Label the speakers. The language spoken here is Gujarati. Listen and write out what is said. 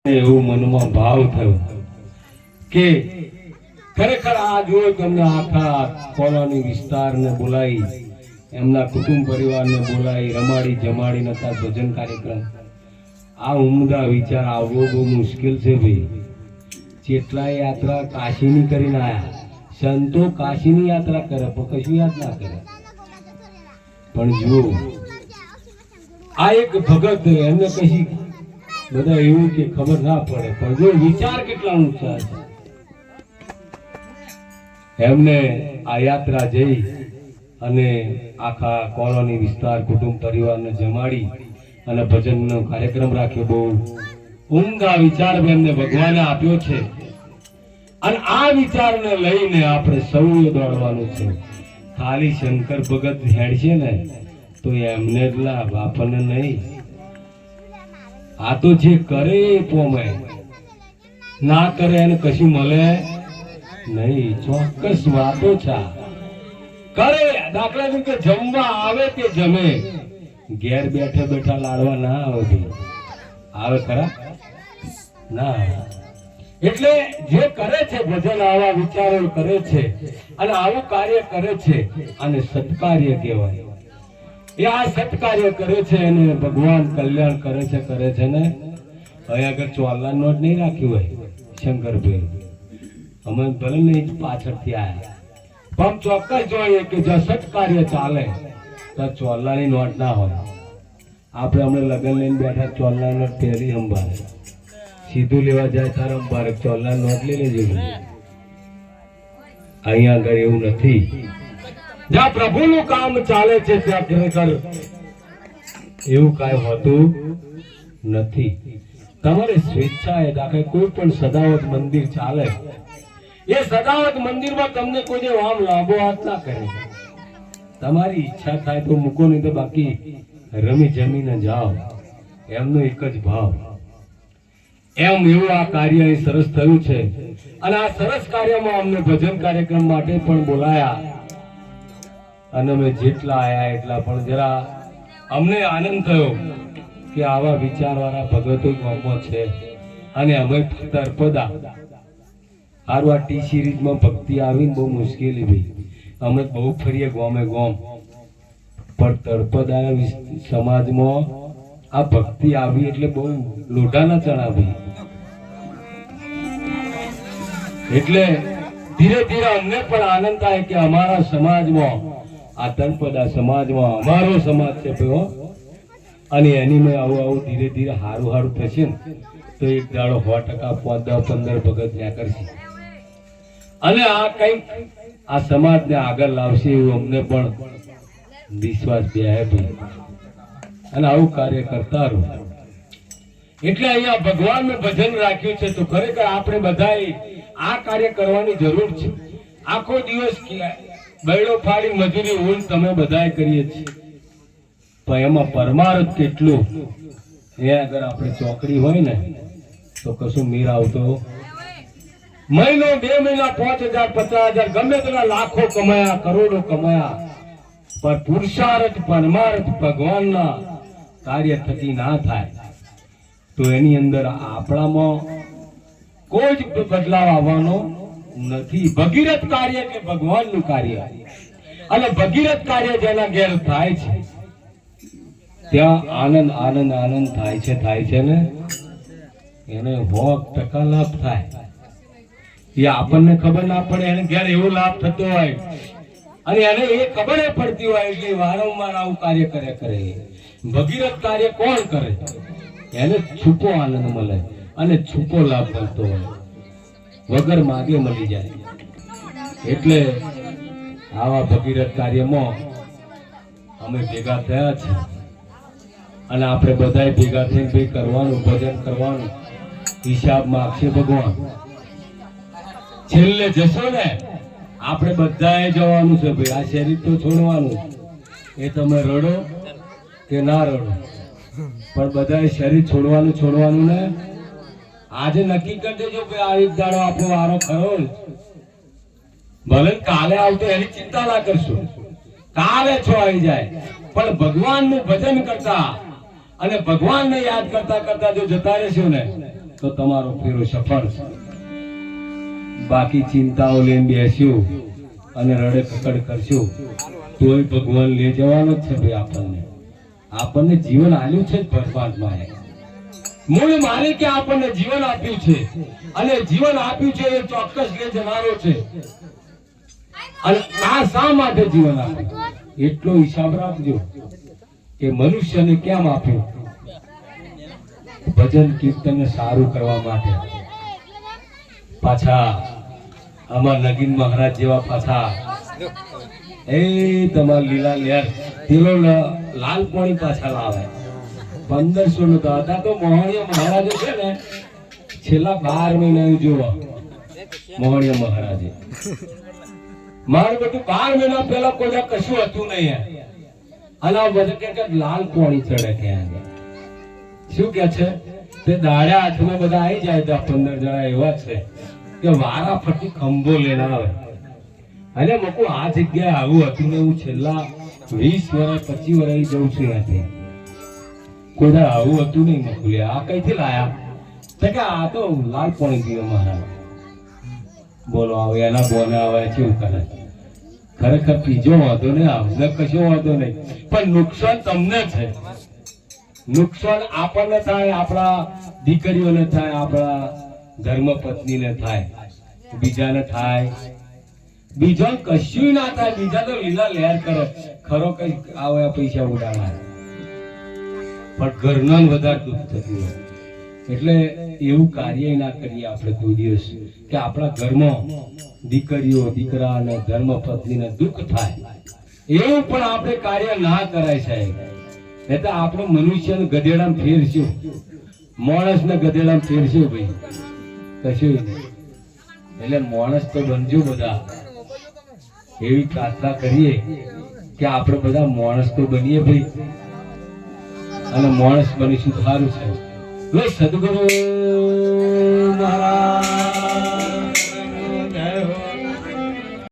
Speaker 1: એવું મનમાં ભાવ થયો કે ખરેખર આ જોયો તમને આખા કોલોની વિસ્તારને બોલાવી, એમના કુટુંબ પરિવારને બોલાવી, રમાડી જમાડી નતા ભજન કાર્યક્રમ. આ ઉમદા વિચાર આવવો બહુ મુશ્કેલ છે ભાઈ. કેટલાય યાત્રા કાશીની કરીને આયા, સંતો કાશીની યાત્રા કરે પણ કશું યાદ ના કરે. પણ જુઓ આ એક ભગત, એમને કશી બધા એવું કે ખબર ના પડે, પણ જો વિચાર કેટલા ઊંચા છે. એમને આ યાત્રા જઈ અને આખા કોલોની વિસ્તાર કુટુંબ પરિવારને જમાડી અને ભજનનો કાર્યક્રમ રાખ્યો. બહુ ઉમદા વિચાર એમને ભગવાને આપ્યો છે અને આ વિચારને લઈને આપણે સૌએ દોડવાનું છે. ખાલી શંકર ભગત હેડશે ને તો એમને જ લાભ, આપણને નહીં. આ તો જે કરે એ પોમે, ના કરે એને કશું મળે નહીં. ચોક્કસ વાતો છે. કરે દાખલા તરીકે જમવા આવે કે જમે, ઘેર બેઠા બેઠા લાડવા ના આવે ભાઈ, આવે ખરા ના. એટલે જે કરે છે ભજન, આવા વિચારો કરે છે અને આવું કાર્ય કરે છે અને સત્કાર્ય કહેવાય. એ આ સત્કાર્ય કરે છે અને ભગવાન કલ્યાણ કરે છે ને. હવે આગળ ચોલા નોટ નહીં રાખ્યું હોય શંકરભાઈ, અમે ભલે નહીં પાછળથી આવ્યા, પણ ચોક્કસ જોઈએ કે જો સત્કાર્ય ચાલે તો ચોલાની નોટ ના હોય. આપણે હમણાં લગ્ન લઈને બેઠા, ચોલા નોટ પહેરી અંબારે, સીધું લેવા જાય તારે અંબારે ચોલા નોટ લઈ લેજો. અહીંયા આગળ એવું નથી. જ્યાં પ્રભુનું કામ ચાલે છે ત્યાં ખરેખર એવું કાંઈ હોતું નથી. તમારે સ્વેચ્છાએ દાખલે કોઈ પણ સદાવત મંદિર ચાલે, એ સદાવત મંદિરમાં તમને કોઈ આમ લાંબો હાથ ના કરે. તમારી ઈચ્છા થાય તો મૂકો, નહીં તો બાકી રમી જમીને જાઓ. એમનો એક જ ભાવ. એમ એવું આ કાર્ય અહીં સરસ થયું છે અને આ સરસ કાર્યમાં અમને ભજન કાર્યક્રમ માટે પણ બોલાયા અને અમે જેટલા આયા એટલા પણ જરા અમને આનંદ થયો કે આવા વિચારવાળા ભગતો ગામમાં છે. અને અમે તરપદા સારું આ ટી સિરીઝમાં ભક્તિ આવીને બહુ મુશ્કેલી ભાઈ. અમે બહુ ફરીએ ગામે ગામ, પણ તળપદા સમાજમાં આ ભક્તિ આવી એટલે બહુ લોઢાના ચણા ભાઈ. એટલે ધીરે ધીરે અમને પણ આનંદ થાય કે અમારા સમાજમાં, આ તળપદા સમાજમાં અમારો સમાજ છે ભાઈ, અને એની મેં આવું ધીરે ધીરે હારું હારું થશે ને તો એક દાડો 100%, 15 ભગત ત્યાં કરશે અને આ કઈક આ સમાજને આગળ લાવશે એવું અમને પણ વિશ્વાસ બે ભાઈ. અને આવું કાર્ય કરતા રહો. એટલે અહીંયા ભગવાનનું ભજન રાખ્યું છે તો ખરેખર આપણે બધાએ આ કાર્ય કરવાની જરૂર છે. આખો દિવસ બૈડો ફાડી મજૂરી ઊન તમે બધાએ કરીએ છીએ, પણ એમાં પરમાર્થ કેટલું. એ અગર આપણે ચોકડી હોય ને તો કશું મેર આવતો. મહિનો 2 મહિના 5,000 50,000 ગમે તેટલા લાખો કમાયા, કરોડો કમાયા, પણ પુરુષાર્થ પરમાર્થ ભગવાનના કાર્ય થકી ના થાય તો એની અંદર આપણામાં કોઈ જ બદલાવ આવવાનો નથી. ભગીરથ કાર્ય કે ભગવાનનું કાર્ય, અને ભગીરથ કાર્ય જેના ઘેર થાય છે ત્યાં આનંદ આનંદ આનંદ થાય છે ને એને 100% લાભ થાય. એ આપણને ખબર ના પડે, એને ઘેર એવો લાભ થતો હોય અને એને એ ખબર પડતી હોય એટલે વારંવાર આવું કાર્ય કરે. ભગીરથ કાર્ય કોણ કરે? એને છુપો આનંદ મળે અને છુપો લાભ મળતો હોય, વગર માગે મળી જાય. એટલે આવા ભગીરથ કાર્યમાં અમે ભેગા થયા છે અને આપણે બધાએ ભેગા થઈને ભાઈ કરવાનું, ભજન કરવાનું. હિસાબ માગશે ભગવાન. છેલ્લે જશો ને આપણે બધાએ જવાનું છે ભાઈ. આ શરીર તો છોડવાનું, એ તમે રડો કે ના રડો, પણ બધાએ શરીર છોડવાનું ને. આજે નક્કી કરી દેજો ભાઈ આ એક દાડો આપણો વારો ખરો. ભલે કાલે આવતો એની ચિંતા ના કરશો, કાલે છો આવી જાય, પણ ભગવાનનું ભજન કરતા અને ભગવાનને યાદ કરતા કરતા જો જતા રહેશો ને તો તમારો ફેરો સફળ છે. બાકી ચિંતાઓ લઈને બેસ્યું અને રડે કકડ કરશું તોય ભગવાન લઈ જવાનો જ છે ભાઈ. આપણને જીવન આલ્યું છે જ પરમાત્માએ. મૂળ માલિકે આપણને જીવન આપ્યું છે અને જીવન આપ્યું છે એ ચોક્કસ લઈ જનારો છે. અને આ શા માટે જીવન આપ્યું એટલો હિસાબ રાખજો કે મનુષ્યને કેમ આપ્યું. ભજન કીર્તન સારું કરવા માટે. પાછા આમાં નગીન મહારાજ જેવા પાછા એ તમારા લીલા લેર પેલો લાલ પાણી પાછા લાવે 1500 નું હતા તો મોહણીયા મહારાજે છે ને છેલ્લા 12 મહિના જોવા મોહણીયા મહારાજે મારું બધું 12 મહિના પહેલા કોઈ કશું હતું નહીં. અને આ બધે કે લાલ પાણી ચડે કે શું કે છે તે દાડા હાથમાં બધા આવી જાય તો 15 જણા એવા છે કે વારા ફરતી ખંભો લઈને આવે. અને મકુ આ જગ્યાએ આવું હતું ને હું છેલ્લા 20 વર્ષ 25 વર્ષ જઉં છું ત્યાંથી. કોઈ આવું હતું નહીં. મકુલે આ કઈથી લાયા તો કે આ તો લાલ પાણી પીવે મહારાજ. બોલો આવે એના બોને આવે કેવું કરે. ખરેખર પીજો વાંધો નહીં, અમને કશો વાંધો નહીં, પણ નુકસાન તમને છે. નુકસાન આપણને થાય, આપણા દીકરીઓને થાય, આપણા ધર્મપત્નીને થાય, બીજાને થાય. બીજા કશું ના થાય. બીજા તો લીલા લહેર કરે ખરો કઈ આવે પૈસા ઉડાડે પણ ઘરના વધારે દુઃખ થતું હોય. એટલે એવું કાર્ય ના કરીએ આપણે કોઈ દિવસ કે આપણા ઘરમાં દીકરીઓ દીકરા અને ધર્મપત્નીને દુઃખ થાય. એવું પણ આપણે કાર્ય ના કરાય સાહેબ. એટલે આપણે મનુષ્યને ગધેડામાં ફેરશું, માણસને ગધેડામાં ફેરશું ભાઈ કશું નહીં. એટલે માણસ તો બનજો બધા. એવી પ્રાર્થના કરીએ કે આપણે બધા માણસ તો બનીએ ભાઈ. અને માણસ બનીશું સારું છે. સદગુરુ